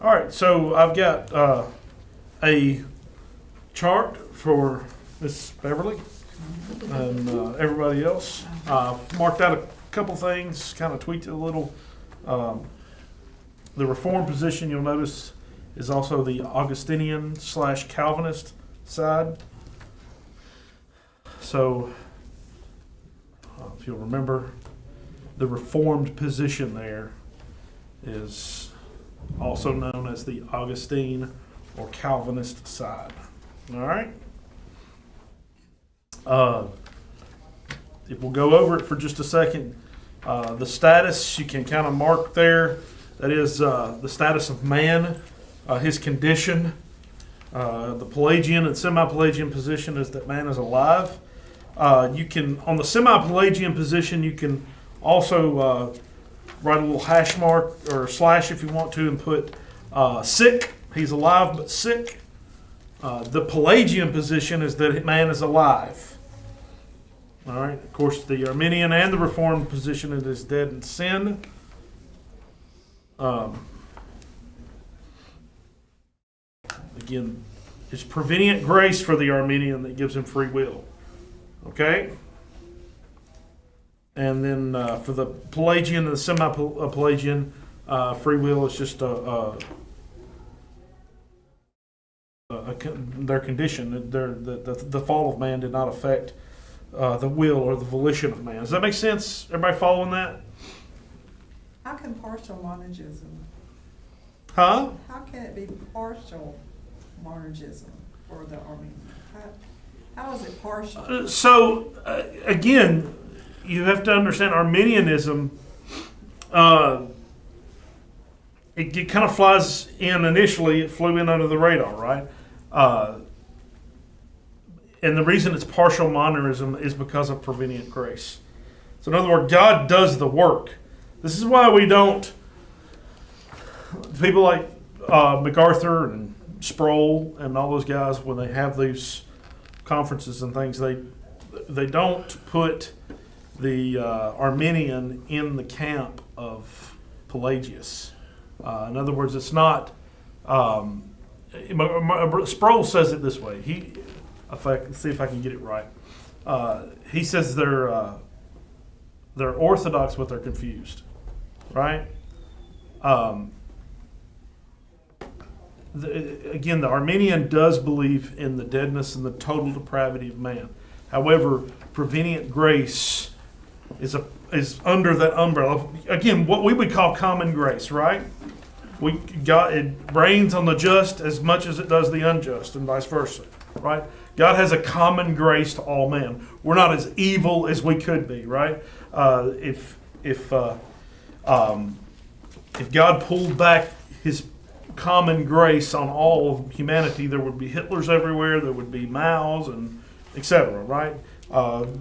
All right, so I've got a chart for Miss Beverly and everybody else. Marked out a couple things, kind of tweaked it a little. The Reformed position, you'll notice, is also the Augustinian / Calvinist side. So, if you'll remember, the Reformed position there is also known as the Augustine or Calvinist side. All right? If we'll go over it for just a second, the status you can kind of mark there. That is the status of man, his condition. The Pelagian and semi-Pelagian position is that man is alive. You can, on the semi-Pelagian position, you can also write a little hash mark or slash if you want to and put sick. He's alive but sick. The Pelagian position is that man is alive. All right. Of course, the Arminian and the Reformed position is dead in sin. Again, it's prevenient grace for the Arminian that gives him free will. Okay? And then for the Pelagian and the semi-Pelagian, free will is just their condition. The fall of man did not affect the will or the volition of man. Does that make sense? Everybody following that? How can partial monergism? Huh? How can it be partial monergism for the Armenian? How is it partial? Again, you have to understand Arminianism. It kind of flies in initially. It flew in under the radar, right? And the reason it's partial monism is because of prevenient grace. So in other words, God does the work. This is why we don't. People like MacArthur and Sproul and all those guys, when they have these conferences and things, they don't put the Arminian in the camp of Pelagius. In other words, it's not. Sproul says it this way. Let's see if I can get it right. He says they're orthodox, but they're confused, right? Again, the Arminian does believe in the deadness and the total depravity of man. However, prevenient grace is under that umbrella. Again, what we would call common grace, right? It rains on the just as much as it does the unjust, and vice versa, right? God has a common grace to all men. We're not as evil as we could be, right? If God pulled back His common grace on all of humanity, there would be Hitlers everywhere, there would be Mao's, and etc. Right?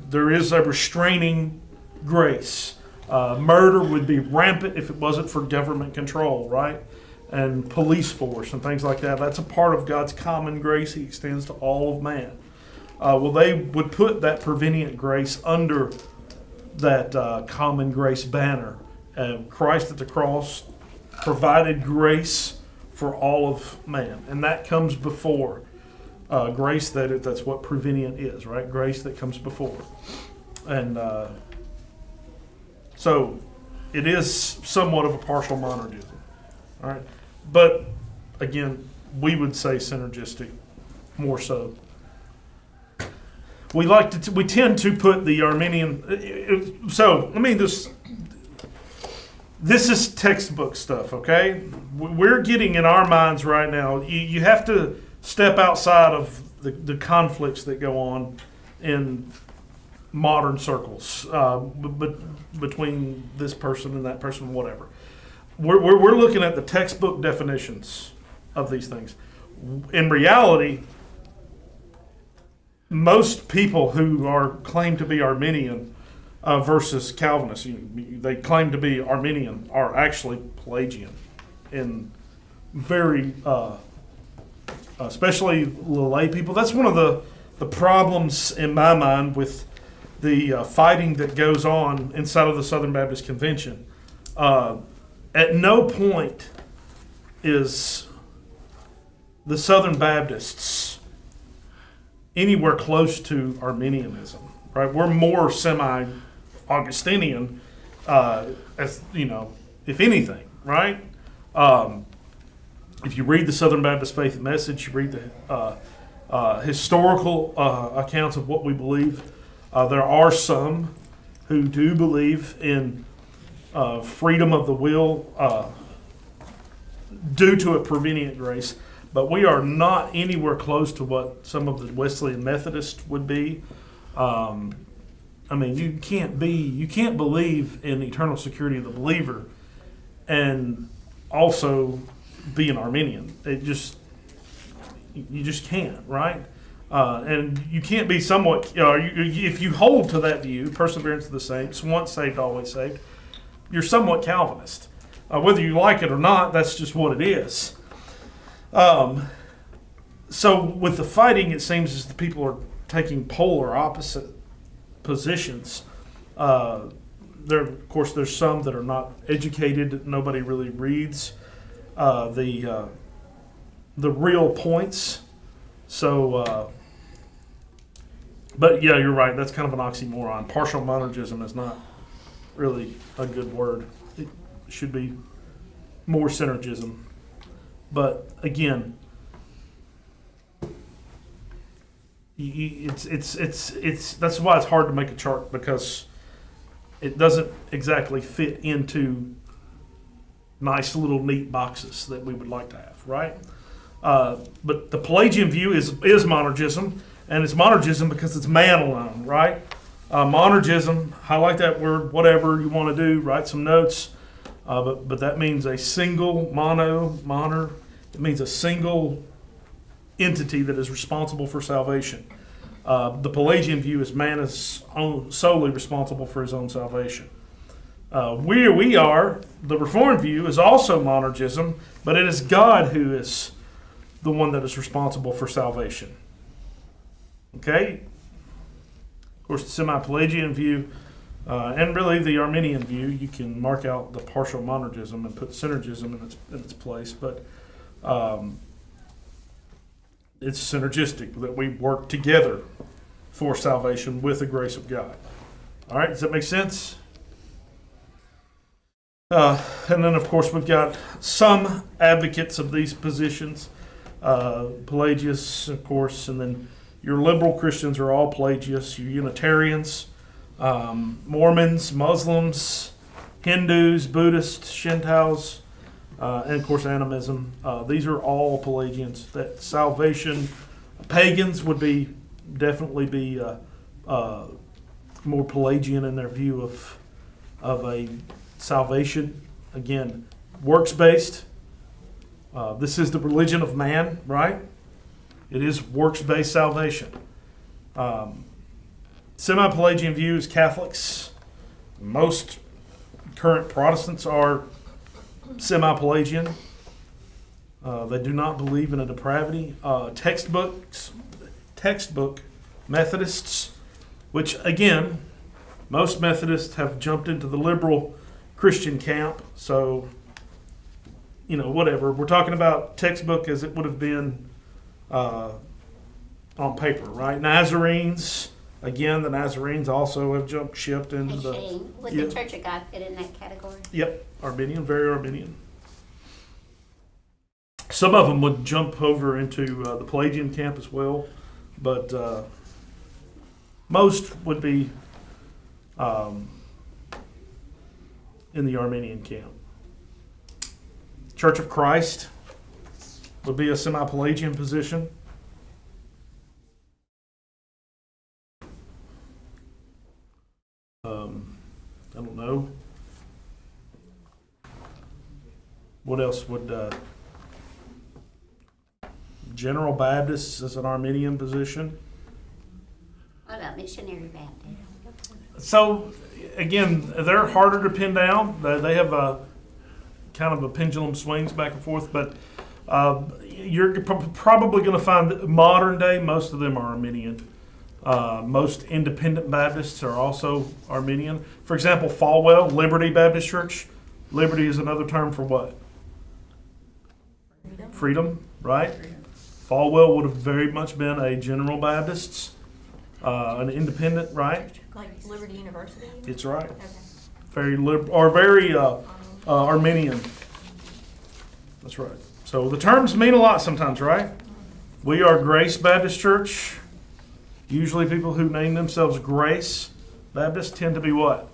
There is a restraining grace. Murder would be rampant if it wasn't for government control, right? And police force and things like that. That's a part of God's common grace He extends to all of man. Well, they would put that prevenient grace under that common grace banner. Christ at the cross provided grace for all of man, and that comes before grace. That's what prevenient is, right? Grace that comes before, and so it is somewhat of a partial monergism. All right, but again, we would say synergistic more so. We tend to put the Arminian. So let me just. This is textbook stuff, okay? We're getting in our minds right now. You have to step outside of the conflicts that go on in modern circles between this person and that person, whatever. We're looking at the textbook definitions of these things. In reality, most people who claim to be Arminian versus Calvinists, they claim to be Arminian, are actually Pelagian, in very, especially the lay people. That's one of the problems in my mind with the fighting that goes on inside of the Southern Baptist Convention. At no point is the Southern Baptists anywhere close to Arminianism, right? We're more semi-Augustinian, as you know, if anything, right? If you read the Southern Baptist Faith and Message, you read the historical accounts of what we believe. There are some who do believe in freedom of the will due to a prevenient grace, but we are not anywhere close to what some of the Wesleyan Methodists would be. I mean, you can't believe in eternal security of the believer and also be an Arminian. You just can't, right? And you can't be somewhat, if you hold to that view, perseverance of the saints, once saved, always saved, you're somewhat Calvinist. Whether you like it or not, that's just what it is. So with the fighting, it seems as the people are taking polar opposite positions. Of course, there's some that are not educated. Nobody really reads the real points. So, but yeah, you're right. That's kind of an oxymoron. Partial monergism is not really a good word. It should be more synergism. But again, it's that's why it's hard to make a chart, because it doesn't exactly fit into nice little neat boxes that we would like to have, right? But the Pelagian view is monergism, and it's monergism because it's man alone, right? Monergism, highlight that word, whatever you want to do, write some notes, but that means a single, moner, it means a single entity that is responsible for salvation. The Pelagian view is man is solely responsible for his own salvation. We are, the Reformed view is also monergism, but it is God who is the one that is responsible for salvation. Okay? Of course, the semi-Pelagian view, and really the Arminian view, you can mark out the partial monergism and put synergism in its place, but it's synergistic, that we work together for salvation with the grace of God. All right, does that make sense? And then, of course, we've got some advocates of these positions. Pelagius, of course, and then your liberal Christians are all Pelagius. Your Unitarians, Mormons, Muslims, Hindus, Buddhists, Shintoos, and, of course, animism. These are all Pelagians. That salvation, pagans would definitely be more Pelagian in their view of a salvation. Again, works-based. This is the religion of man, right? It is works-based salvation. Semi-Pelagian view is Catholics. Most current Protestants are semi-Pelagian. They do not believe in a depravity. Textbook Methodists, which again, most Methodists have jumped into the liberal Christian camp. So, whatever. We're talking about textbook as it would have been on paper, right? Nazarenes, again, the Nazarenes also have jumped ship into And the... Shane, would Yeah. the Church of God fit in that category? Yep, Arminian, very Arminian. Some of them would jump over into the Pelagian camp as well, but most would be in the Arminian camp. Church of Christ would be a semi-Pelagian position. I don't know. What else would General Baptists is an Arminian position? What about Missionary Baptist? So again, they're harder to pin down. They have a kind of a pendulum swings back and forth, but you're probably going to find that modern day, most of them are Arminian. Most independent Baptists are also Arminian. For example, Falwell, Liberty Baptist Church. Liberty is another term for what? Freedom, right? Falwell would have very much been a General Baptist, an independent, right? Like Liberty University? It's right. Okay. Very or very Armenian. That's right. So the terms mean a lot sometimes, right? We are Grace Baptist Church. Usually people who name themselves Grace Baptist tend to be what?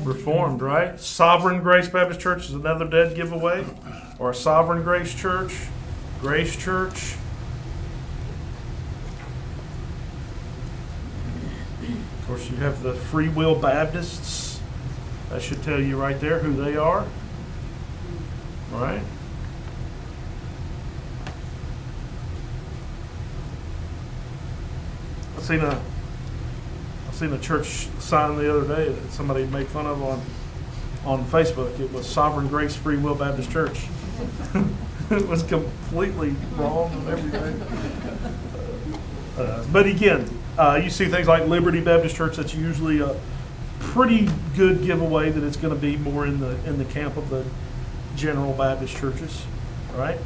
Reformed, right? Sovereign Grace Baptist Church is another dead giveaway. Or a Sovereign Grace Church, Grace Church. Of course, you have the Free Will Baptists. That should tell you right there who they are. Right? I seen a church sign the other day that somebody made fun of on Facebook. It was Sovereign Grace Free Will Baptist Church. It was completely wrong and everything. But again, you see things like Liberty Baptist Church. That's usually a pretty good giveaway that it's going to be more in the camp of the General Baptist churches, right?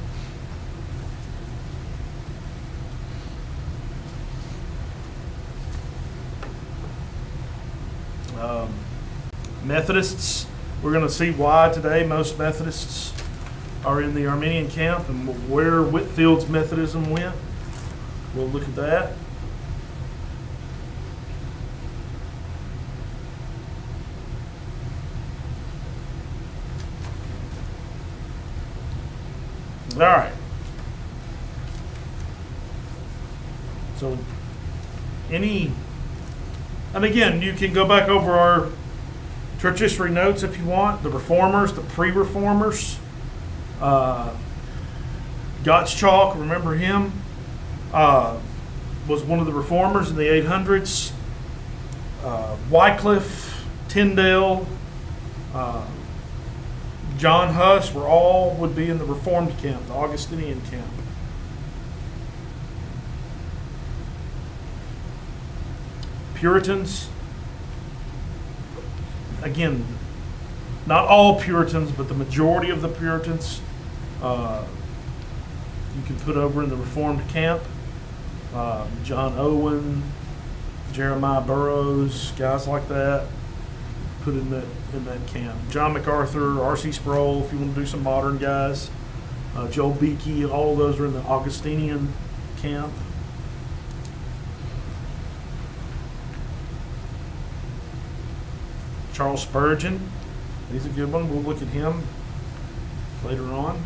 Methodists, we're going to see why today most Methodists are in the Armenian camp and where Whitfield's Methodism went. We'll look at that. All right. So, and again, you can go back over our church history notes if you want. The Reformers, the pre-Reformers. Gottschalk, remember him? Was one of the Reformers in the 800s. Wycliffe, Tyndale, John Huss would be in the Reformed camp, the Augustinian camp. Puritans, again, not all Puritans, but the majority of the Puritans you can put over in the Reformed camp. John Owen, Jeremiah Burroughs, guys like that, put in that camp. John MacArthur, R.C. Sproul, if you want to do some modern guys. Joel Beakey, all of those are in the Augustinian camp. Charles Spurgeon, he's a good one. We'll look at him later on.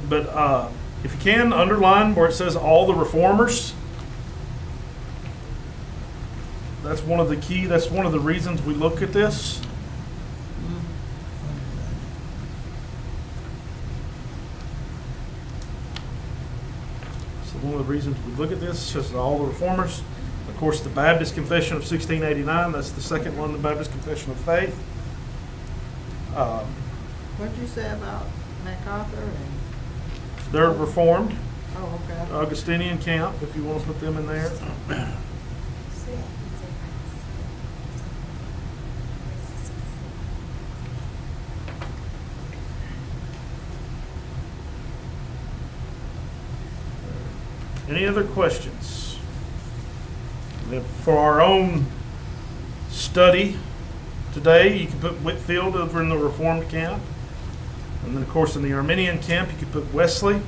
But if you can, underline where it says all the Reformers. That's one of the reasons we look at this. So one of the reasons we look at this says all the Reformers. Of course, the Baptist Confession of 1689, that's the second one, the Baptist Confession of Faith. What'd you say about MacArthur and? They're Reformed, Oh, okay. Augustinian camp, if you want to put them in there. Any other questions? Then for our own study today, you can put Whitfield over in the Reformed camp. And then, of course, in the Arminian camp, you could put Wesley.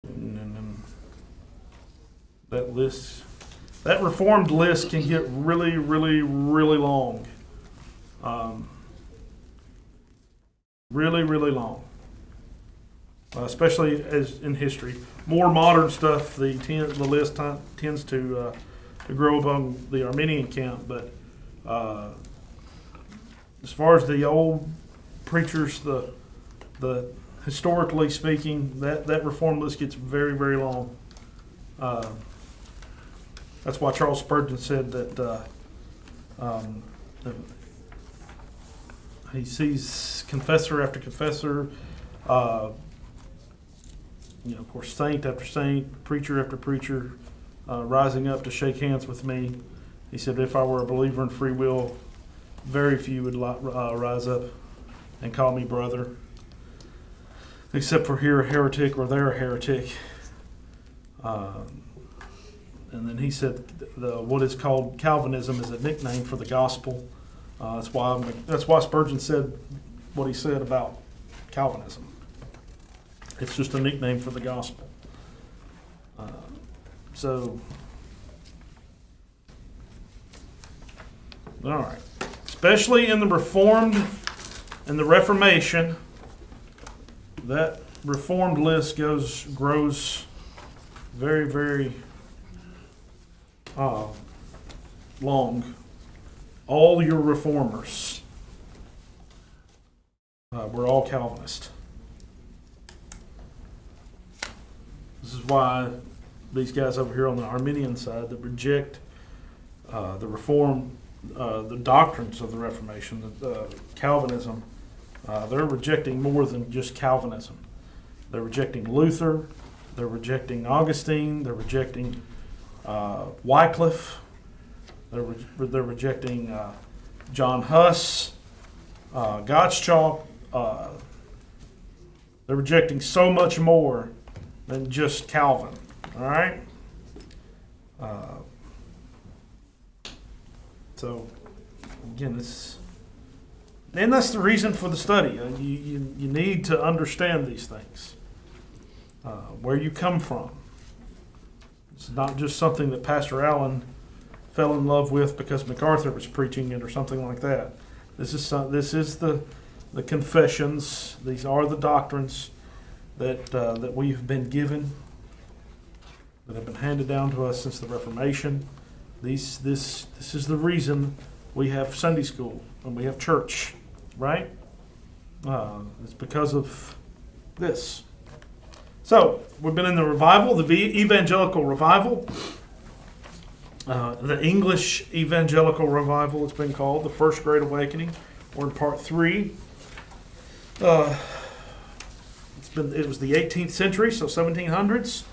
And then that Reformed list can get really, really, really long. Really, really long. Especially as in history. More modern stuff, the list tends to grow among the Armenian camp, but as far as the old preachers, the historically speaking, that Reformed list gets very, very long. That's why Charles Spurgeon said that he sees confessor after confessor, of course, saint after saint, preacher after preacher, rising up to shake hands with me. He said, if I were a believer in free will, very few would rise up and call me brother, except for here a heretic or there a heretic. And then he said what is called Calvinism is a nickname for the gospel. That's why Spurgeon said what he said about Calvinism. It's just a nickname for the gospel. All right. Especially in the Reformed and the Reformation, that Reformed list grows very, very long. All your reformers were all Calvinist. This is why these guys over here on the Arminian side that reject the Reform, the doctrines of the Reformation, Calvinism, they're rejecting more than just Calvinism. They're rejecting Luther, they're rejecting Augustine, they're rejecting Wycliffe, they're rejecting John Huss, Gottschalk. They're rejecting so much more than just Calvin. All right. So again, and that's the reason for the study. You need to understand these things, where you come from. It's not just something that Pastor Allen fell in love with because MacArthur was preaching it or something like that. This is the confessions. These are the doctrines that we have been given, that have been handed down to us since the Reformation. This is the reason we have Sunday school and we have church, right? It's because of this. So we've been in the revival, the evangelical revival, the English evangelical revival. It's been called the First Great Awakening. We're in part 3. It was the 18th century, so 1700s.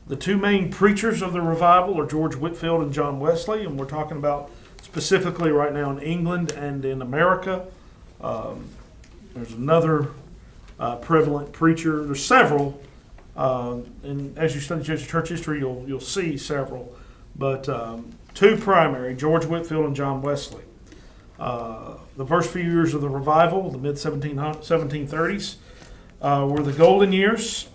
The two main preachers of the revival are George Whitefield and John Wesley, and we're talking about specifically right now in England and in America. There's another prevalent preacher. There's several, and as you study church history, you'll see several, but two primary: George Whitefield and John Wesley. The first few years of the revival, the mid 1730s, were the golden years.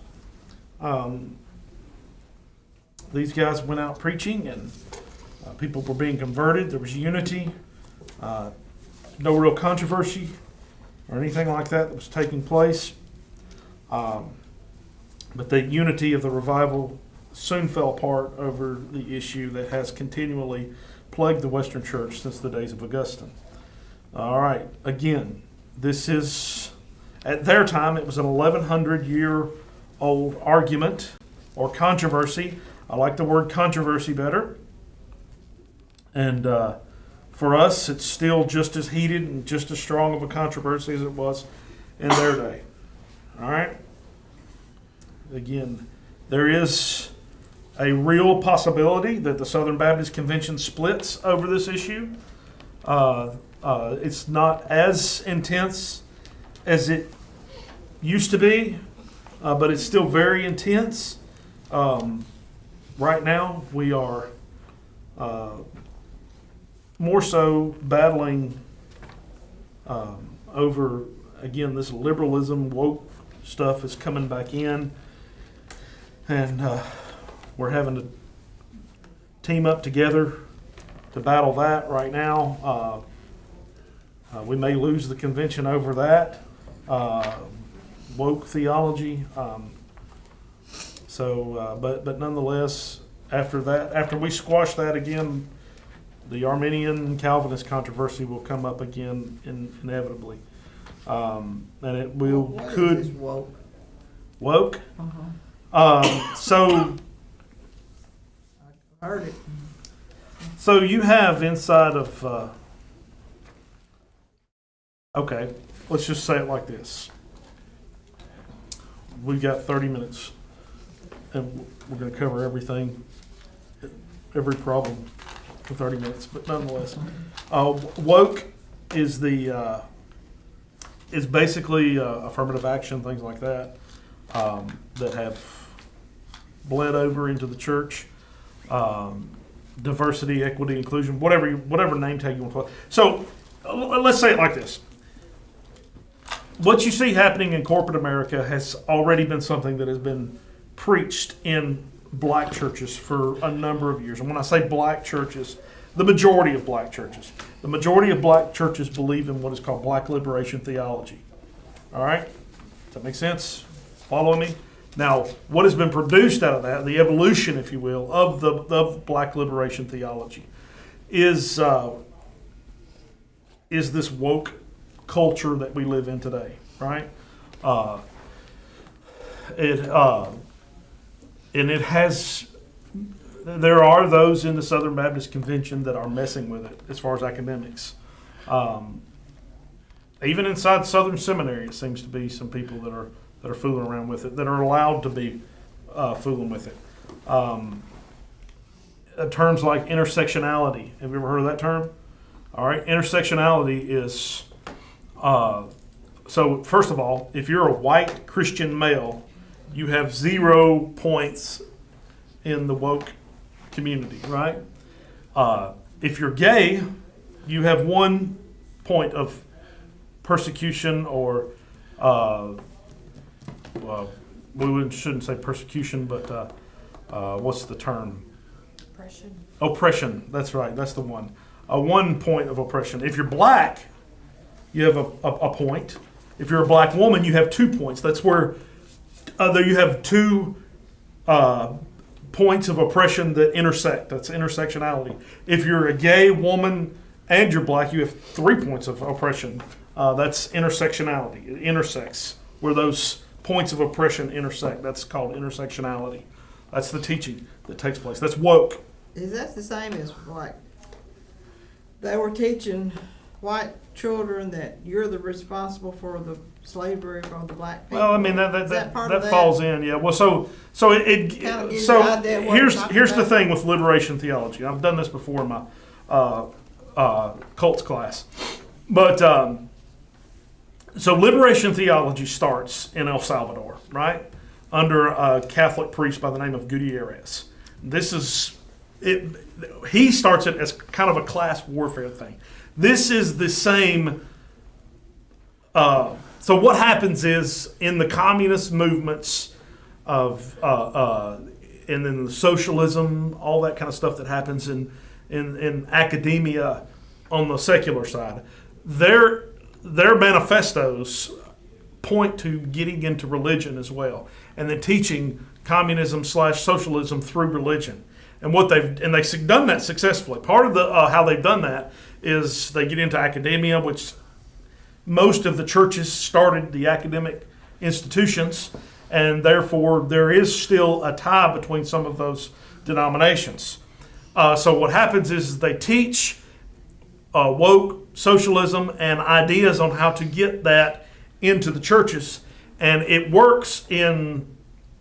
These guys went out preaching, and people were being converted. There was unity, no real controversy or anything like that was taking place. But the unity of the revival soon fell apart over the issue that has continually plagued the Western Church since the days of Augustine. All right, again, this is, at their time, it was an 1,100-year-old argument or controversy. I like the word controversy better. And for us, it's still just as heated and just as strong of a controversy as it was in their day. All right? Again, there is a real possibility that the Southern Baptist Convention splits over this issue. It's not as intense as it used to be, but it's still very intense. Right now, we are more so battling over, again, this liberalism, woke stuff is coming back in, and we're having to team up together to battle that right now. We may lose the convention over that, woke theology. But nonetheless, after we squash that again, the Arminian Calvinist controversy will come up again inevitably, and it will What could is this woke? woke. Uh-huh. So I Heard it. So you have inside of, okay, let's just say it like this. We've got 30 minutes, and we're going to cover everything, every problem for 30 minutes, but nonetheless. Woke is is basically affirmative action, things like that, that have bled over into the church. Diversity, equity, inclusion, whatever name tag you want to put. So let's say it like this. What you see happening in corporate America has already been something that has been preached in black churches for a number of years. And when I say black churches, the majority of black churches. The majority of black churches believe in what is called black liberation theology. All right? Does that make sense? Follow me? Now, what has been produced out of that, the evolution, if you will, of the black liberation theology, is this woke culture that we live in today, right? There are those in the Southern Baptist Convention that are messing with it as far as academics. Even inside Southern Seminary, it seems to be some people that are fooling around with it, that are allowed to be fooling with it. Terms like intersectionality. Have you ever heard of that term? All right, intersectionality is, so first of all, if you're a white Christian male, you have 0 points in the woke community, right? If you're gay, you have 1 point of persecution or shouldn't say persecution, but what's the term? Oppression. Oppression. That's right. That's the one. 1 point of oppression. If you're black, you have a point. If you're a black woman, you have 2 points. That's where you have 2 points of oppression that intersect. That's intersectionality. If you're a gay woman and you're black, you have 3 points of oppression. That's intersectionality. It intersects where those points of oppression intersect. That's called intersectionality. That's the teaching that takes place. That's woke. Is that the same as like they were teaching white children that you're the responsible for the slavery for the black people? Well, I mean Is that part of that falls in, yeah. Well, so Kind of gives you an idea what here's we're talking here's the about. thing with liberation theology. I've done this before in my cults class, but so liberation theology starts in El Salvador, right, under a Catholic priest by the name of Gutierrez. This is it. He starts it as kind of a class warfare thing. This is the same. So what happens is in the communist movements of and then the socialism, all that kind of stuff that happens in academia on the secular side, their manifestos point to getting into religion as well, and then teaching communism/socialism through religion. And they've done that successfully. Part of the how they've done that is they get into academia, which most of the churches started the academic institutions, and therefore there is still a tie between some of those denominations. So what happens is they teach woke socialism and ideas on how to get that into the churches, and it works in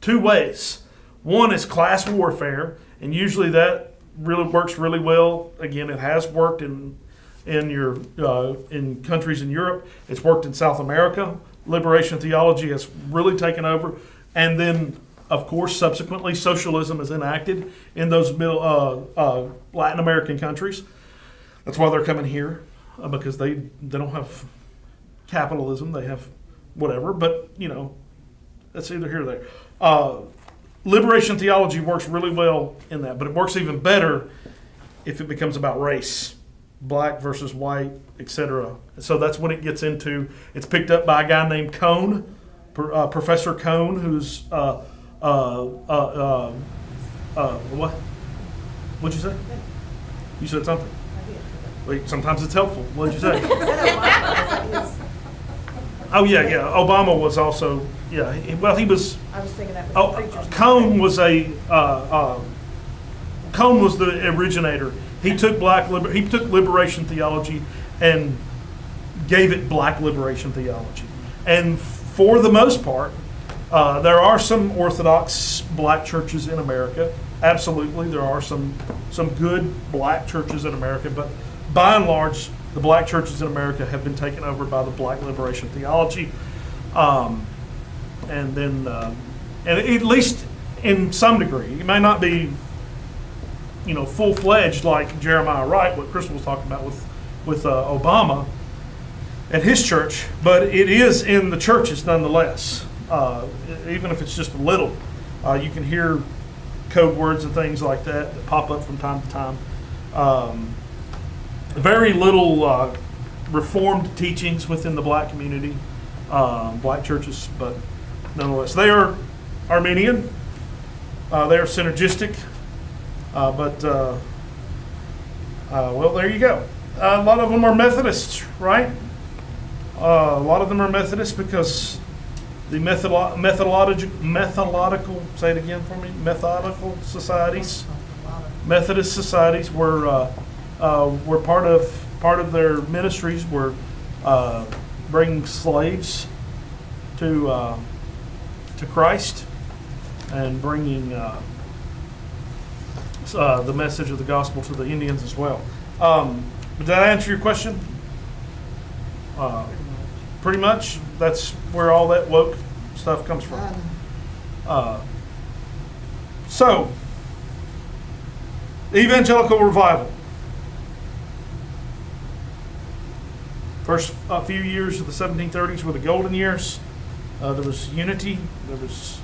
2 ways. One is class warfare, and usually that really works really well. Again, it has worked in countries in Europe. It's worked in South America. Liberation theology has really taken over, and then of course subsequently socialism is enacted in those Latin American countries. That's why they're coming here, because they don't have capitalism. They have whatever, but that's either here or there. Liberation theology works really well in that, but it works even better if it becomes about race, black versus white, etc. So that's when it gets into. It's picked up by a guy named Cone, Professor Cone, who's what? What'd you say? You said something. Wait, sometimes it's helpful. What did you say? Oh yeah. Obama was also he was. I was thinking that was the preacher's. Cone was a Cone was the originator. He took liberation theology and gave it black liberation theology. And for the most part, there are some Orthodox black churches in America. Absolutely, there are some good black churches in America, but by and large, the black churches in America have been taken over by the black liberation theology, and at least in some degree, it may not be, full-fledged like Jeremiah Wright, what Crystal was talking about with Obama and his church, but it is in the churches nonetheless. Even if it's just a little, you can hear code words and things like that pop up from time to time. Very little reformed teachings within the black community, black churches, but nonetheless, they are Armenian. They are synergistic, but there you go. A lot of them are Methodists, right? A lot of them are Methodists because the methodical, say it again for me, methodical societies, Methodist societies were part of their ministries were bringing slaves to Christ and bringing the message of the gospel to the Indians as well. Did that answer your question? Pretty much. That's where all that woke stuff comes from. So, evangelical revival. First few years of the 1730s were the golden years. There was unity. There was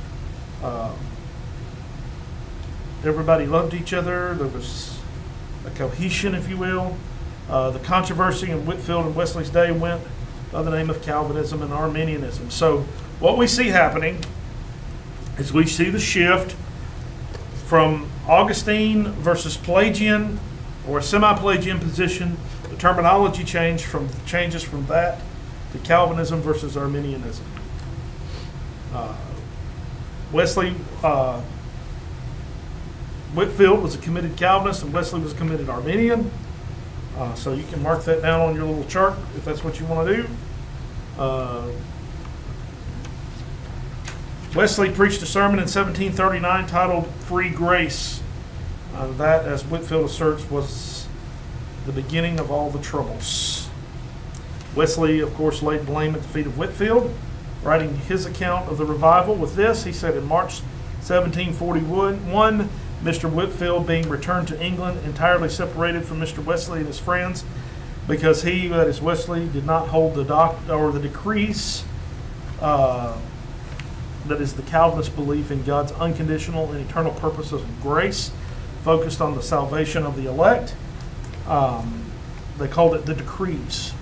everybody loved each other. There was a cohesion, if you will. The controversy in Whitefield and Wesley's day went by the name of Calvinism and Arminianism. So what we see happening is we see the shift from Augustine versus Pelagian or a semi-Pelagian position. The terminology changes from that to Calvinism versus Arminianism. Whitefield was a committed Calvinist and Wesley was a committed Arminian. So you can mark that down on your little chart if that's what you want to do. Wesley preached a sermon in 1739 titled Free Grace. That, as Whitefield asserts, was the beginning of all the troubles. Wesley, of course, laid blame at the feet of Whitefield, writing his account of the revival with this. He said in March 1741, Mr. Whitefield, being returned to England, entirely separated from Mr. Wesley and his friends, because he, that is Wesley, did not hold the decrees, that is the Calvinist belief in God's unconditional and eternal purposes of grace, focused on the salvation of the elect. They called it the decrees.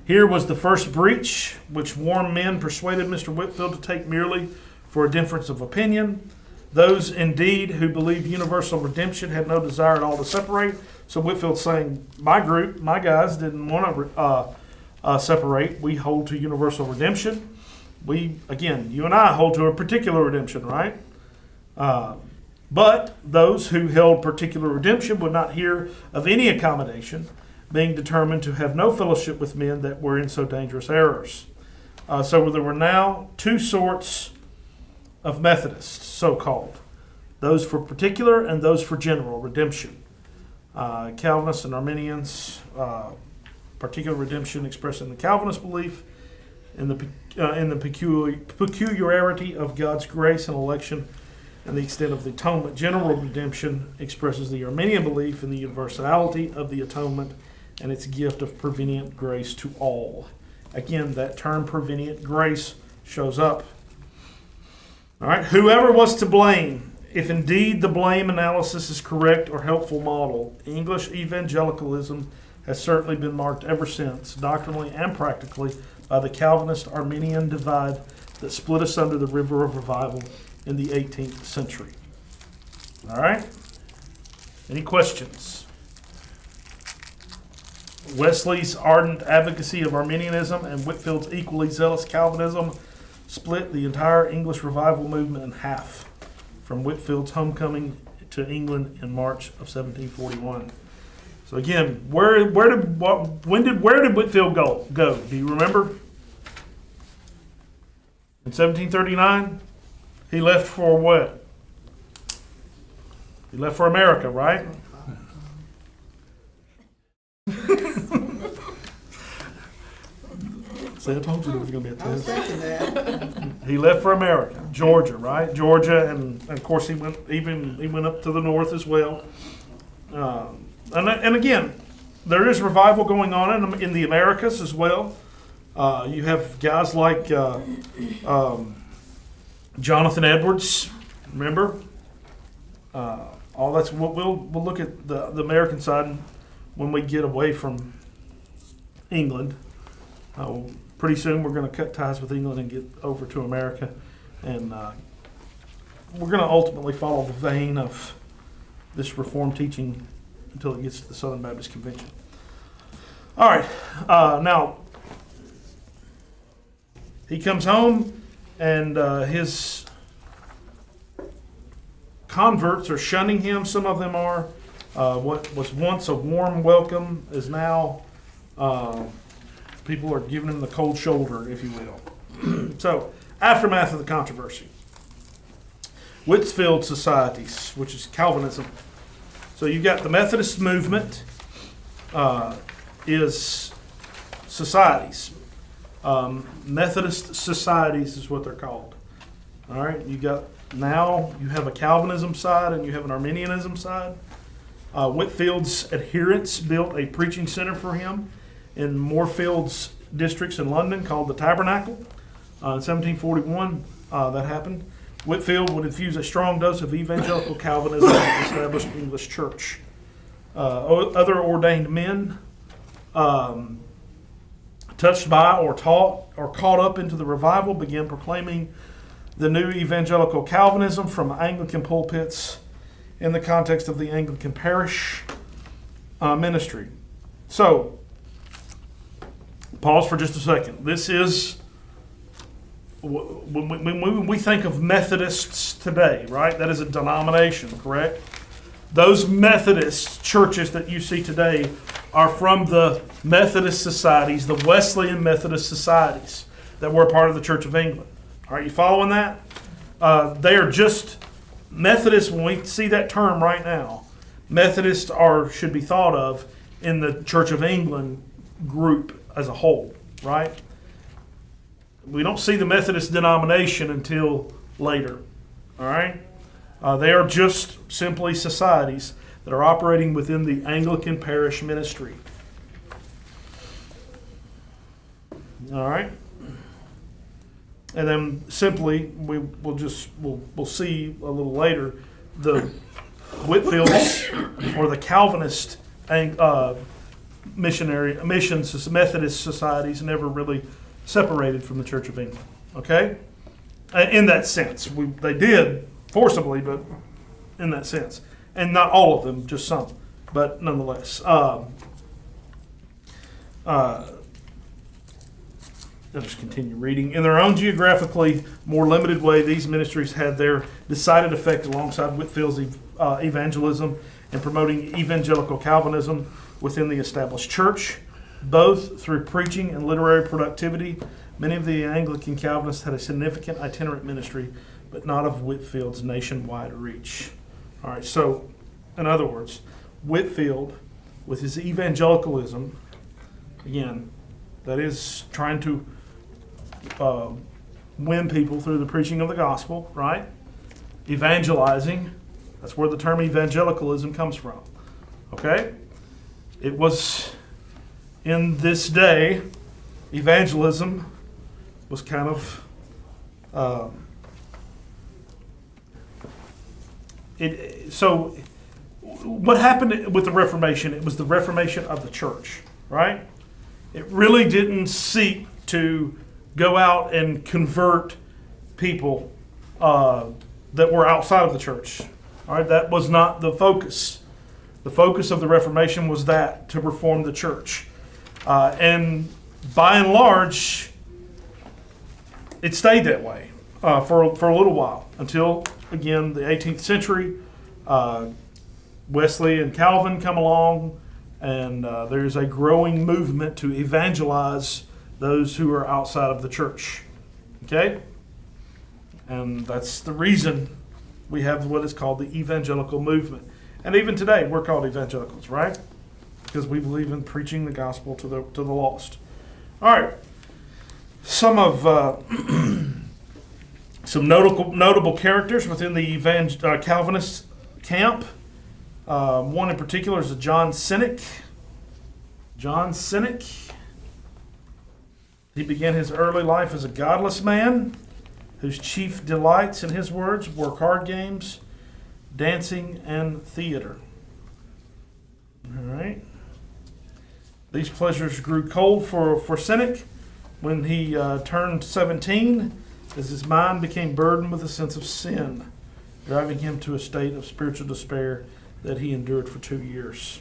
Here was the first breach, which warm men persuaded Mr. Whitefield to take merely for a difference of opinion. Those, indeed, who believed universal redemption had no desire at all to separate. So Whitefield's saying, my group, my guys didn't want to separate. We hold to universal redemption. You and I hold to a particular redemption, right? But those who held particular redemption would not hear of any accommodation, being determined to have no fellowship with men that were in so dangerous errors. So there were now two sorts of Methodists, so-called. Those for particular and those for general redemption. Calvinists and Arminians, particular redemption expressing the Calvinist belief in the peculiarity of God's grace and election and the extent of the atonement. General redemption expresses the Arminian belief in the universality of the atonement and its gift of prevenient grace to all. Again, that term prevenient grace shows up. All right, whoever was to blame, if indeed the blame analysis is correct or helpful model, English evangelicalism has certainly been marked ever since, doctrinally and practically, by the Calvinist-Arminian divide that split us under the river of revival in the 18th century. All right? Any questions? Wesley's ardent advocacy of Arminianism and Whitefield's equally zealous Calvinism split the entire English revival movement in half, from Whitefield's homecoming to England in March of 1741. So again, where did Whitefield go? Do you remember? In 1739, he left for what? He left for America, right? See, I told you there was going to be a I was test. thinking that. He left for America, Georgia, right? Georgia, and of course he went up to the north as well. And again, there is revival going on in the Americas as well. You have guys like Jonathan Edwards, remember? All that's we'll look at the American side when we get away from England. Pretty soon we're going to cut ties with England and get over to America, and we're going to ultimately follow the vein of this Reformed teaching until it gets to the Southern Baptist Convention. All right, now he comes home, and his converts are shunning him. Some of them are. What was once a warm welcome is now people are giving him the cold shoulder, if you will. So, aftermath of the controversy. Whitefield societies, which is Calvinism. So you've got the Methodist movement is societies. Methodist societies is what they're called. All right, you have a Calvinism side and you have an Arminianism side. Whitefield's adherents built a preaching center for him in Moorfields districts in London called the Tabernacle. In 1741, that happened. Whitefield would infuse a strong dose of evangelical Calvinism in the established English church. Other ordained men touched by or taught or caught up into the revival began proclaiming the new evangelical Calvinism from Anglican pulpits in the context of the Anglican parish ministry. So, pause for just a second. This is, when we think of Methodists today, right? That is a denomination, correct? Those Methodist churches that you see today are from the Methodist societies, the Wesleyan Methodist societies that were a part of the Church of England. All right, you following that? They are just Methodists. When we see that term right now, Methodists should be thought of in the Church of England group as a whole, right? We don't see the Methodist denomination until later, all right? They are just simply societies that are operating within the Anglican parish ministry. All right? And then simply, we'll see a little later, the Whitefields or the Calvinist missions Methodist societies never really separated from the Church of England. Okay, in that sense, they did forcibly, but in that sense, and not all of them, just some, but nonetheless. I'll just continue reading. In their own geographically more limited way, these ministries had their decided effect alongside Whitefield's evangelism and promoting evangelical Calvinism within the established church, both through preaching and literary productivity. Many of the Anglican Calvinists had a significant itinerant ministry, but not of Whitefield's nationwide reach. All right, so in other words, Whitefield, with his evangelicalism, again, that is trying to win people through the preaching of the gospel, right? Evangelizing, that's where the term evangelicalism comes from. Okay? It was, in this day, evangelism was kind of, so what happened with the Reformation? It was the Reformation of the church, right? It really didn't seek to go out and convert people that were outside of the church. All right, that was not the focus. The focus of the Reformation was that, to reform the church. And by and large, it stayed that way for a little while until, again, the 18th century. Wesley and Calvin come along, and there's a growing movement to evangelize those who are outside of the church. Okay? And that's the reason we have what is called the evangelical movement. And even today, we're called evangelicals, right? Because we believe in preaching the gospel to the lost. All right. Some of some notable characters within the Calvinist camp. One in particular is John Cynic. John Cynic. He began his early life as a godless man whose chief delights, in his words, were card games, dancing, and theater. All right. These pleasures grew cold for Cynic when he turned 17, as his mind became burdened with a sense of sin, driving him to a state of spiritual despair that he endured for 2 years.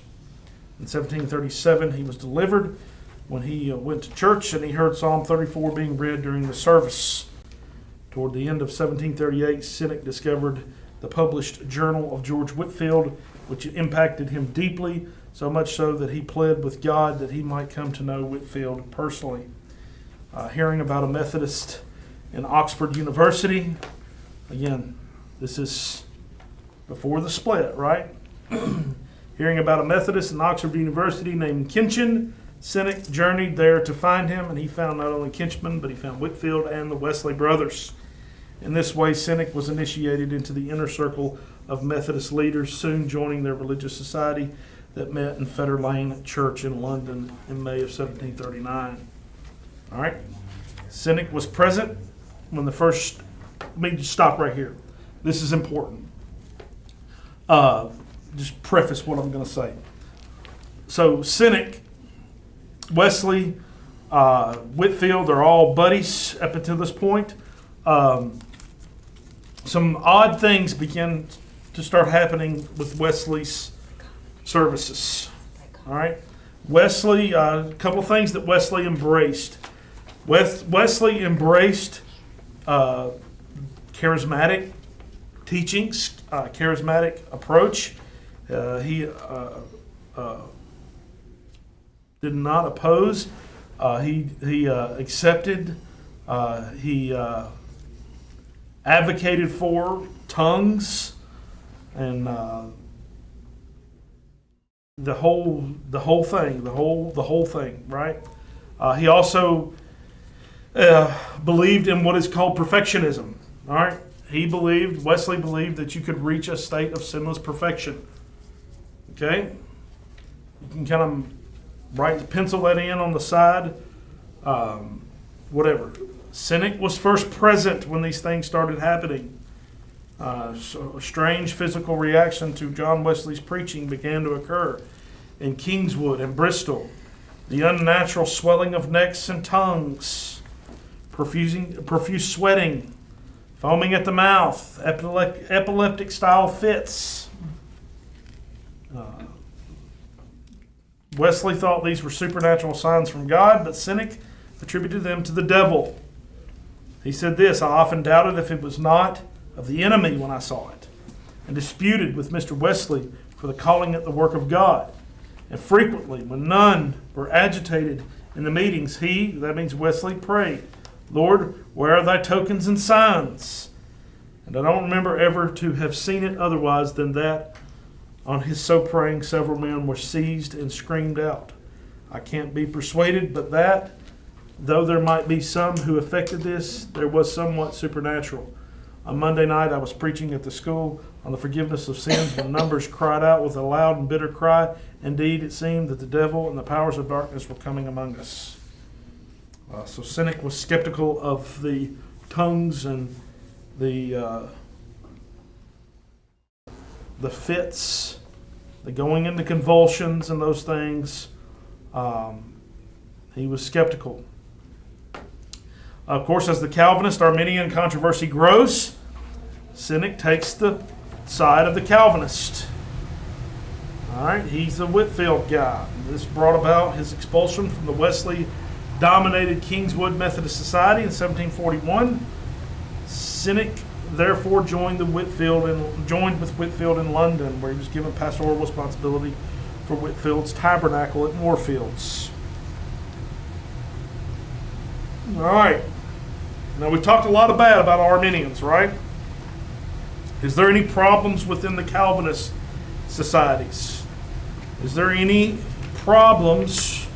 In 1737, he was delivered when he went to church and he heard Psalm 34 being read during the service. Toward the end of 1738, Cynic discovered the published Journal of George Whitefield, which impacted him deeply, so much so that he pled with God that he might come to know Whitefield personally. Hearing about a Methodist in Oxford University, again, this is before the split, right? Hearing about a Methodist in Oxford University named Kinchen, Cynic journeyed there to find him, and he found not only Kinchman, but he found Whitefield and the Wesley brothers. In this way, Cynic was initiated into the inner circle of Methodist leaders, soon joining their religious society that met in Fetter Lane Church in London in May of 1739. All right. Cynic was present when the first... Let me just stop right here. This is important. Just preface what I'm going to say. So Cynic, Wesley, Whitefield, they're all buddies up until this point. Some odd things began to start happening with Wesley's services. All right. Wesley, a couple of things that Wesley embraced. Wesley embraced charismatic teachings, charismatic approach. He did not oppose. He accepted. He advocated for tongues and the whole thing, right? He also believed in what is called perfectionism. All right, Wesley believed that you could reach a state of sinless perfection. Okay, you can kind of pencil that in on the side. Whatever. Cynic was first present when these things started happening. So a strange physical reaction to John Wesley's preaching began to occur in Kingswood and Bristol. The unnatural swelling of necks and tongues, profuse sweating, foaming at the mouth, epileptic style fits. Wesley thought these were supernatural signs from God, but Cynic attributed them to the devil. He said this: I often doubted if it was not of the enemy when I saw it, and disputed with Mr. Wesley for the calling it the work of God. And frequently, when none were agitated in the meetings, that means Wesley, prayed, Lord, where are thy tokens and signs? And I don't remember ever to have seen it otherwise than that on his so praying, several men were seized and screamed out. I can't be persuaded, but that, though there might be some who affected this, there was somewhat supernatural. On Monday night, I was preaching at the school on the forgiveness of sins when numbers cried out with a loud and bitter cry. Indeed, it seemed that the devil and the powers of darkness were coming among us. So Cynic was skeptical of the tongues and the fits, the going into convulsions and those things. He was skeptical. Of course, as the Calvinist-Arminian controversy grows, Cynic takes the side of the Calvinist. All right, he's the Whitefield guy. This brought about his expulsion from the Wesley-dominated Kingswood Methodist Society in 1741. Cynic therefore joined with Whitfield in London, where he was given pastoral responsibility for Whitfield's tabernacle at Moorfields. All right. Now, we talked a lot of bad about Arminians, right? Is there any problems within the Calvinist societies? Is there any problems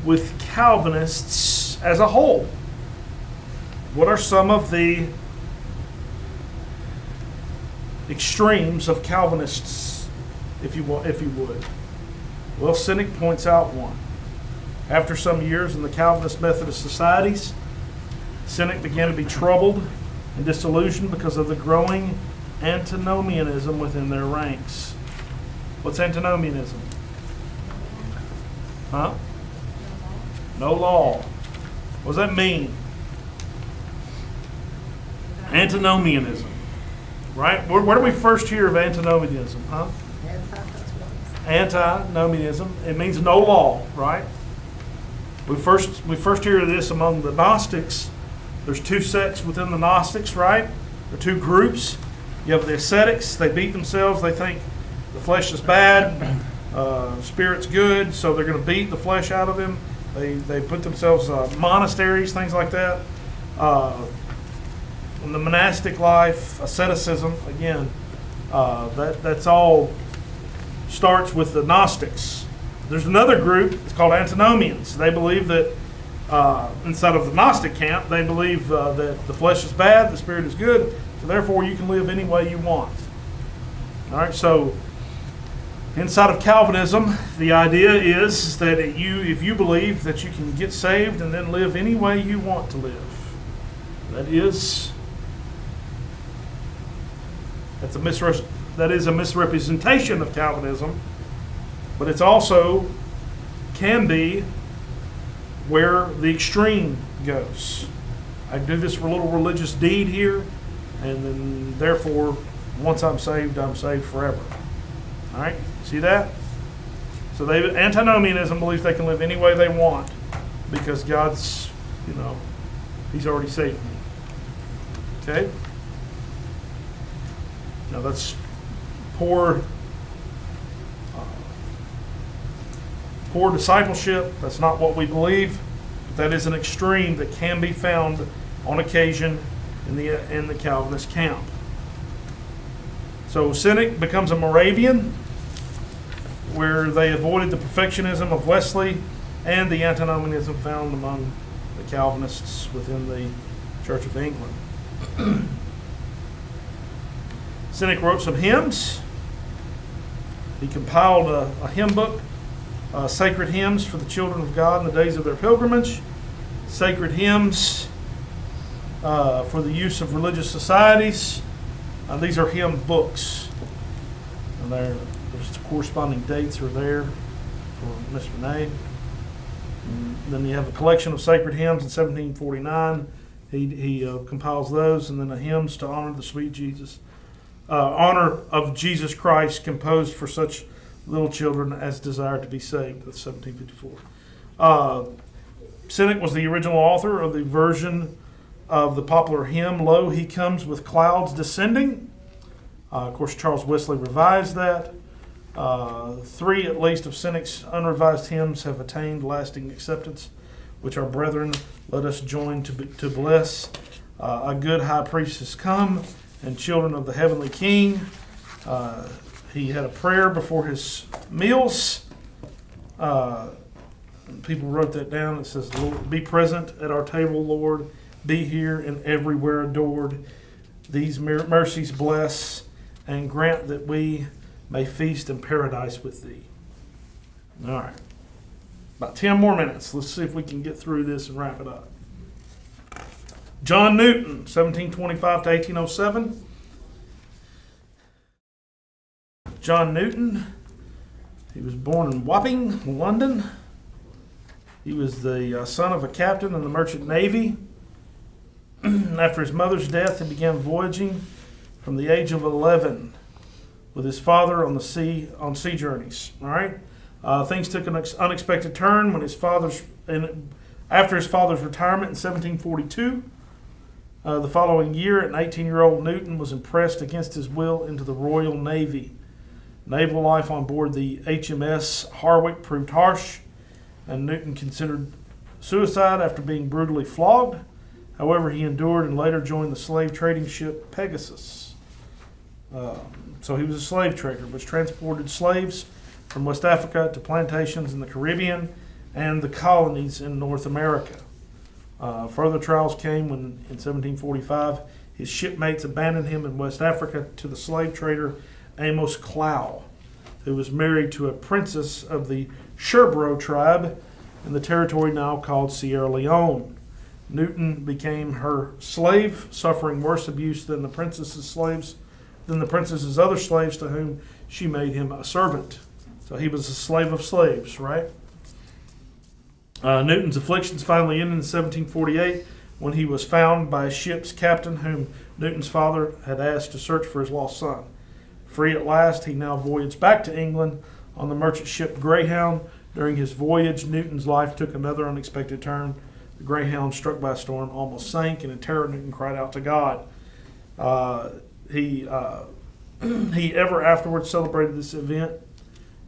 with Calvinists as a whole? What are some of the extremes of Calvinists, if you would? Well, Cynic points out one. After some years in the Calvinist Methodist societies, Cynic began to be troubled and disillusioned because of the growing antinomianism within their ranks. What's antinomianism? Huh? No law. What does that mean? Antinomianism. Right? Where do we first hear of antinomianism? Huh? Antinomianism. It means no law, right? We first hear of this among the Gnostics. There's two sects within the Gnostics, right? There are two groups. You have the ascetics. They beat themselves. They think the flesh is bad, spirit's good, so they're going to beat the flesh out of them. They put themselves monasteries, things like that. In the monastic life, asceticism, again, that's all starts with the Gnostics. There's another group, it's called antinomians. They believe that inside of the Gnostic camp, they believe that the flesh is bad, the spirit is good, so therefore you can live any way you want. All right, so inside of Calvinism, the idea is that if you believe that you can get saved and then live any way you want to live, that is a misrepresentation of Calvinism, but it's also can be where the extreme goes. I do this little religious deed here, and then therefore, once I'm saved forever. All right, see that? So antinomianism believes they can live any way they want because God's, He's already saved me. Okay? Now that's poor discipleship. That's not what we believe. But that is an extreme that can be found on occasion in the Calvinist camp. So Cynic becomes a Moravian, where they avoided the perfectionism of Wesley and the antinomianism found among the Calvinists within the Church of England. Cynic wrote some hymns. He compiled a hymn book, Sacred Hymns for the Children of God in the Days of Their Pilgrimage, Sacred Hymns for the use of religious societies. These are hymn books, and there's corresponding dates are there for Miss Renee. And then you have a collection of sacred hymns in 1749. He compiles those, and then a hymns to honor the sweet Jesus. Honor of Jesus Christ, composed for such little children as desire to be saved. That's 1754. Cynic was the original author of the version of the popular hymn, Lo, He Comes with Clouds Descending. Of course, Charles Wesley revised that. 3 at least of Cynic's unrevised hymns have attained lasting acceptance, which our brethren let us join to bless. A good high priest has come, and children of the heavenly King. He had a prayer before his meals. People wrote that down. It says, Lord, be present at our table, Lord. Be here and everywhere adored. These mercies bless and grant that we may feast in paradise with thee. All right. About 10 more minutes. Let's see if we can get through this and wrap it up. John Newton, 1725 to 1807. John Newton, he was born in Wapping, London. He was the son of a captain in the Merchant Navy. After his mother's death, he began voyaging from the age of 11 with his father on sea journeys. All right, things took an unexpected turn when after his father's retirement in 1742. The following year, an 18-year-old Newton was impressed against his will into the Royal Navy. Naval life on board the HMS Harwich proved harsh, and Newton considered suicide after being brutally flogged. However, he endured and later joined the slave trading ship Pegasus. So he was a slave trader, which transported slaves from West Africa to plantations in the Caribbean and the colonies in North America. Further trials came when, in 1745, his shipmates abandoned him in West Africa to the slave trader Amos Clow, who was married to a princess of the Sherbro tribe in the territory now called Sierra Leone. Newton became her slave, suffering worse abuse than the princess's other slaves to whom she made him a servant. So he was a slave of slaves, right? Newton's afflictions finally ended in 1748 when he was found by a ship's captain whom Newton's father had asked to search for his lost son. Free at last, he now voyaged back to England on the merchant ship Greyhound. During his voyage, Newton's life took another unexpected turn. The Greyhound, struck by a storm, almost sank, and in terror Newton cried out to God. He ever afterwards celebrated this event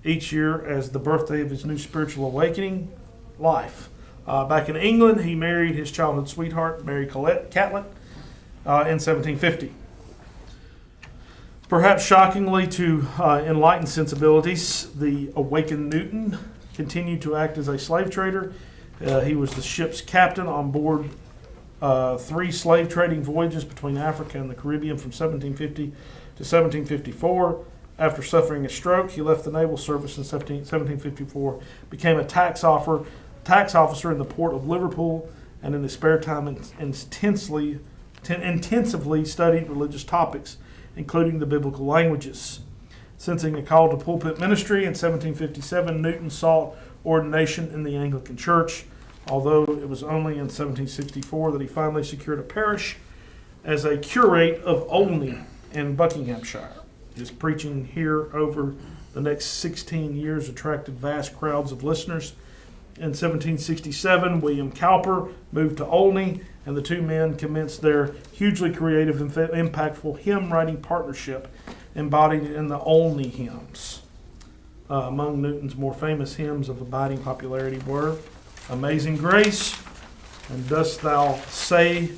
each year as the birthday of his new spiritual awakening life. Back in England, he married his childhood sweetheart, Mary Catlett, in 1750. Perhaps shockingly to enlightened sensibilities, the awakened Newton continued to act as a slave trader. He was the ship's captain on board 3 slave trading voyages between Africa and the Caribbean from 1750 to 1754. After suffering a stroke, he left the naval service in 1754, became a tax officer in the port of Liverpool, and in his spare time intensively studied religious topics, including the biblical languages. Sensing a call to pulpit ministry in 1757, Newton sought ordination in the Anglican Church, although it was only in 1764 that he finally secured a parish as a curate of Olney in Buckinghamshire. His preaching here over the next 16 years attracted vast crowds of listeners. In 1767, William Cowper moved to Olney, and the two men commenced their hugely creative and impactful hymn-writing partnership embodied in the Olney hymns. Among Newton's more famous hymns of abiding popularity were Amazing Grace, and Dost Thou Say,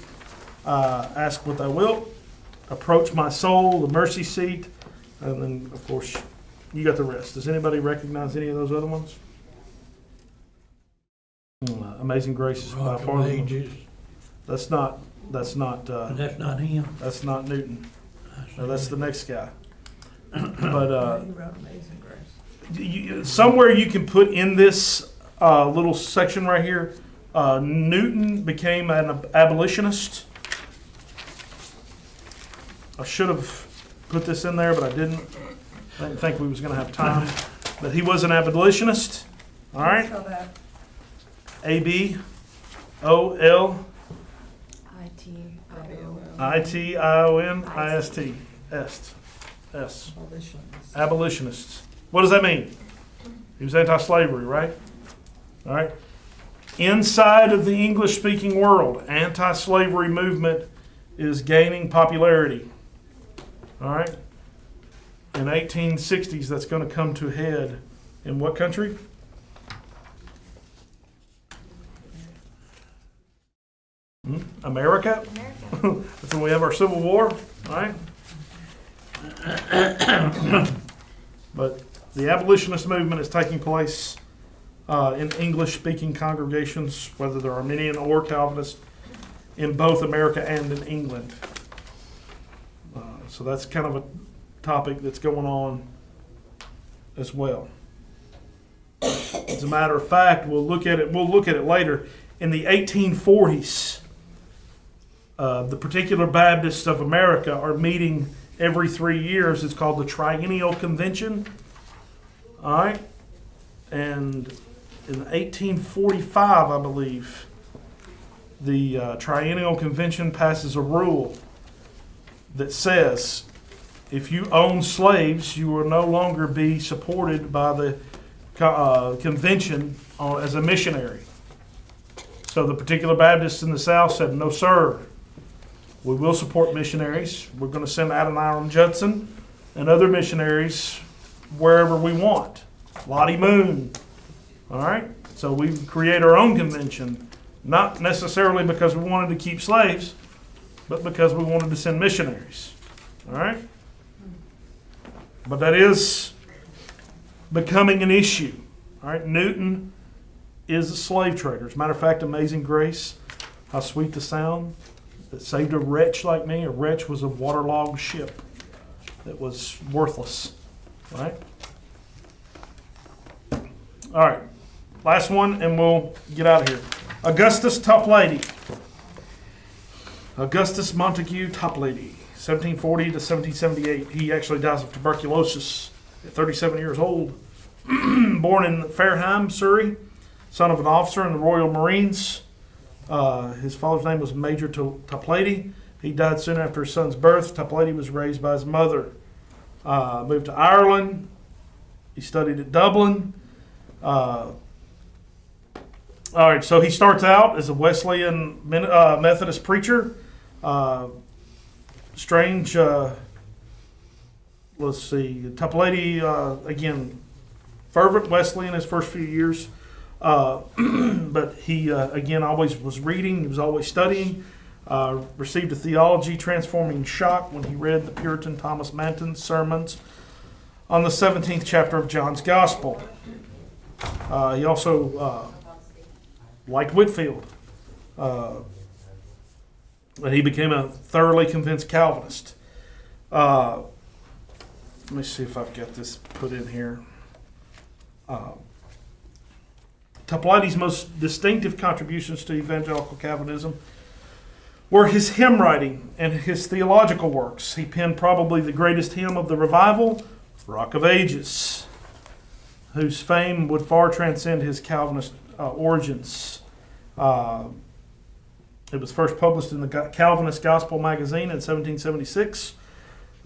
Ask What Thou Wilt, Approach My Soul, The Mercy Seat, and then, of course, you got the rest. Does anybody recognize any of those other ones? Amazing Grace is by Rock far of the Ages. That's not That's not him. that's not Newton. No, that's the next guy. But He wrote Amazing Grace. somewhere you can put in this little section right here, Newton became an abolitionist. I should have put this in there, but I didn't. I didn't think we was going to have time. But he was an abolitionist. All right. So that, ABOLITIONIST. S. Abolitionists. Abolitionists. What does that mean? He was anti-slavery, right? All right. Inside of the English-speaking world, anti-slavery movement is gaining popularity. All right. In 1860s, that's going to come to a head in what country? America. That's when we have our Civil War, right? But the abolitionist movement is taking place in English-speaking congregations, whether they're Arminian or Calvinist, in both America and in England. So that's kind of a topic that's going on as well. As a matter of fact, we'll look at it later. In the 1840s, the Particular Baptists of America are meeting every 3 years. It's called the Triennial Convention. All right? And in 1845, I believe, the Triennial Convention passes a rule that says if you own slaves, you will no longer be supported by the convention as a missionary. So the Particular Baptists in the South said, no, sir. We will support missionaries. We're going to send Adoniram Judson and other missionaries wherever we want. Lottie Moon. All right? So we create our own convention, not necessarily because we wanted to keep slaves, but because we wanted to send missionaries. All right? But that is becoming an issue. All right? Newton is a slave trader. As a matter of fact, Amazing Grace, how sweet the sound that saved a wretch like me. A wretch was a waterlogged ship that was worthless. All right? All right. Last one, and we'll get out of here. Augustus Toplady. Augustus Montague Toplady, 1740 to 1778. He actually dies of tuberculosis at 37 years old. Born in Fareham, Surrey, son of an officer in the Royal Marines. His father's name was Major Toplady. He died soon after his son's birth. Toplady was raised by his mother. Moved to Ireland. He studied at Dublin. All right, so he starts out as a Wesleyan Methodist preacher. Strange, let's see, Toplady, again, fervent Wesleyan his first few years. But he, again, always was reading. He was always studying. Received a theology transforming shock when he read the Puritan Thomas Manton's sermons on the 17th chapter of John's Gospel. He also liked Whitefield. And he became a thoroughly convinced Calvinist. Let me see if I've got this put in here. Toplady's most distinctive contributions to evangelical Calvinism were his hymn writing and his theological works. He penned probably the greatest hymn of the revival, Rock of Ages, whose fame would far transcend his Calvinist origins. It was first published in the Calvinist Gospel magazine in 1776.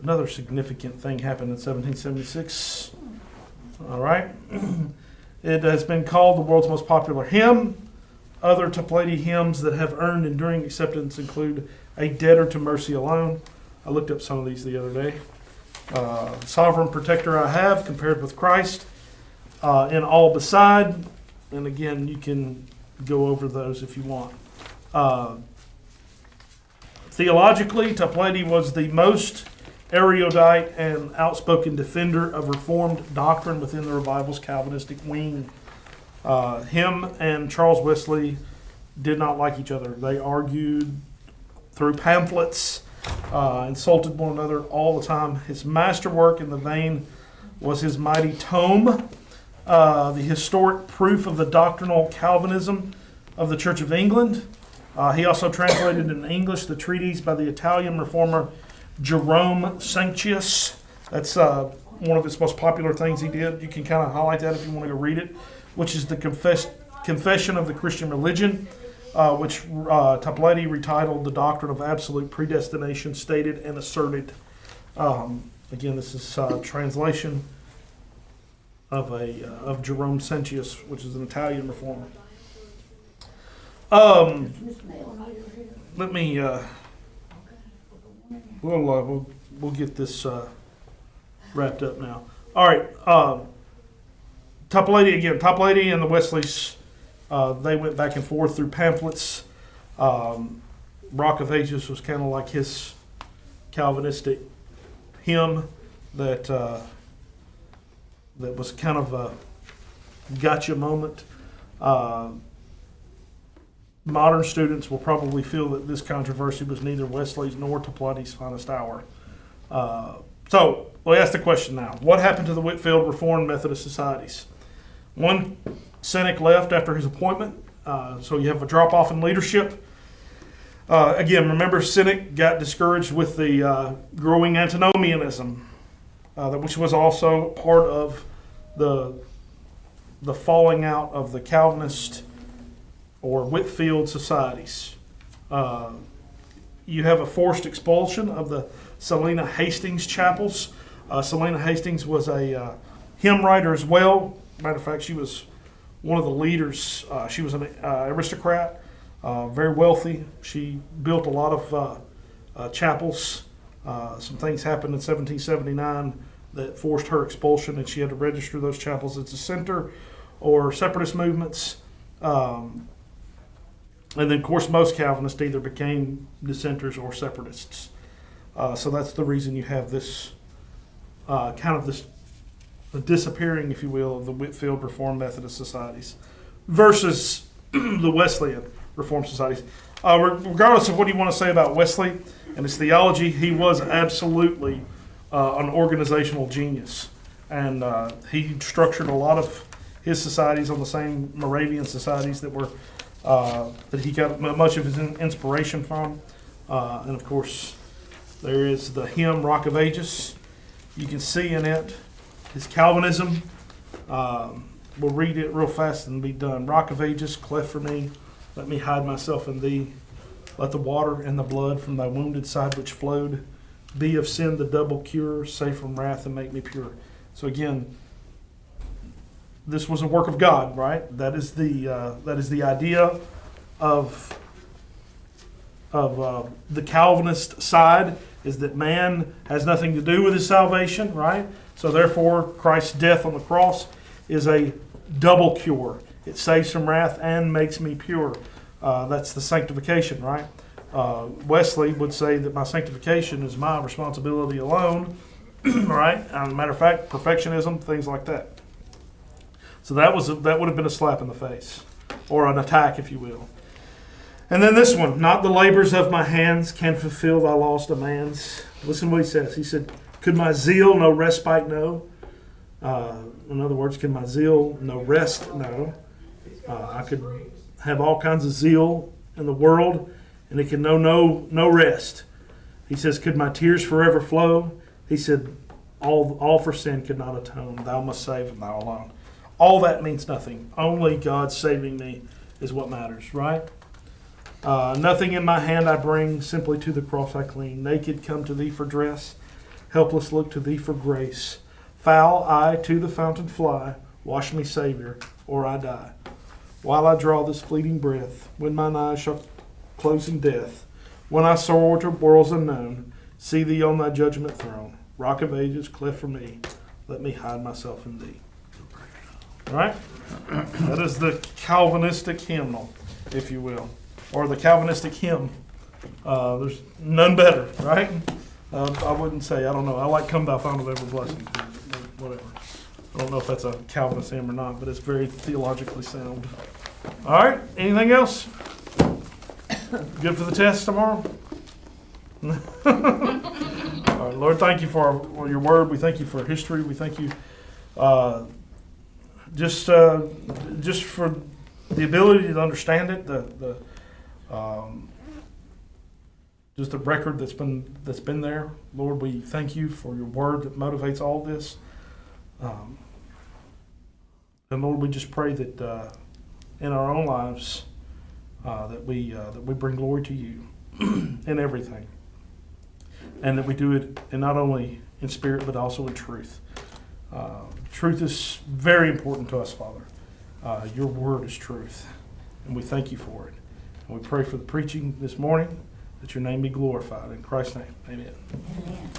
Another significant thing happened in 1776. All right. It has been called the world's most popular hymn. Other Toplady hymns that have earned enduring acceptance include A Debtor to Mercy Alone. I looked up some of these the other day. Sovereign Protector I Have, compared with Christ. In All Beside. And again, you can go over those if you want. Theologically, Toplady was the most erudite and outspoken defender of Reformed doctrine within the revival's Calvinistic wing. Him and Charles Wesley did not like each other. They argued through pamphlets, insulted one another all the time. His masterwork in the vein was his mighty tome, the historic proof of the doctrinal Calvinism of the Church of England. He also translated in English the treatise by the Italian reformer Jerome Sanctius. That's one of his most popular things he did. You can kind of highlight that if you want to go read it, which is the Confession of the Christian Religion, which Toplady retitled The Doctrine of Absolute Predestination, stated and asserted. Again, this is a translation of Jerome Sanctius, which is an Italian reformer. Let me. We'll get this wrapped up now. All right. Toplady and the Wesleys, they went back and forth through pamphlets. Rock of Ages was kind of like his Calvinistic hymn that was kind of a gotcha moment. Modern students will probably feel that this controversy was neither Wesley's nor Toplady's finest hour. So we ask the question now: what happened to the Whitefield Reformed Methodist societies? One Cynic left after his appointment, so you have a drop off in leadership. Again, remember, Cynic got discouraged with the growing antinomianism, which was also part of the falling out of the Calvinist or Whitefield societies. You have a forced expulsion of the Selina Hastings chapels. Selina Hastings was a hymn writer as well. Matter of fact, she was one of the leaders. She was an aristocrat, very wealthy. She built a lot of chapels. Some things happened in 1779 that forced her expulsion, and she had to register those chapels as dissenter or separatist movements. And then, of course, most Calvinists either became dissenters or separatists. So that's the reason you have this kind of this the disappearing, if you will, of the Whitefield Reformed Methodist societies versus the Wesleyan Reformed societies. Regardless of what you want to say about Wesley and his theology, he was absolutely an organizational genius. And he structured a lot of his societies on the same Moravian societies that were that he got much of his inspiration from. And of course, there is the hymn Rock of Ages. You can see in it his Calvinism. We'll read it real fast and be done. Rock of Ages, cleft for me, let me hide myself in thee. Let the water and the blood from thy wounded side which flowed be of sin the double cure, save from wrath and make me pure. So again, this was a work of God, right? That is the idea of the Calvinist side, is that man has nothing to do with his salvation, right? So therefore, Christ's death on the cross is a double cure. It saves from wrath and makes me pure. That's the sanctification, right? Wesley would say that my sanctification is my responsibility alone, right? As a matter of fact, perfectionism, things like that. So that would have been a slap in the face, or an attack, if you will. And then this one, not the labors of my hands can fulfill thy law's demands. Listen to what he says. He said, could my zeal no respite know? In other words, can my zeal no rest know? I could have all kinds of zeal in the world, and it can know no rest. He says, could my tears forever flow? He said, all for sin could not atone. Thou must save, and thou alone. All that means nothing. Only God saving me is what matters, right? Nothing in my hand I bring, simply to the cross I cling. Naked come to thee for dress, helpless look to thee for grace. Foul I to the fountain fly, wash me, Savior, or I die. While I draw this fleeting breath, when mine eyes shall close in death, when I soar to worlds unknown, see thee on thy judgment throne. Rock of ages, cleft for me, let me hide myself in thee. All right? That is the Calvinistic hymnal, if you will. Or the Calvinistic hymn. There's none better, right? I wouldn't say, I don't know. I like Come Thou Fount of Every Blessing. Whatever. I don't know if that's a Calvinist hymn or not, but it's very theologically sound. All right. Anything else? Good for the test tomorrow? All right, Lord, thank you for your word. We thank you for history. We thank you just for the ability to understand it, just the record that's been there. Lord, we thank you for your word that motivates all this. And Lord, we just pray that in our own lives that we bring glory to you in everything, and that we do it in not only in spirit but also in truth. Truth is very important to us, Father. Your word is truth, and we thank you for it. And we pray for the preaching this morning, that your name be glorified. In Christ's name, amen. Amen.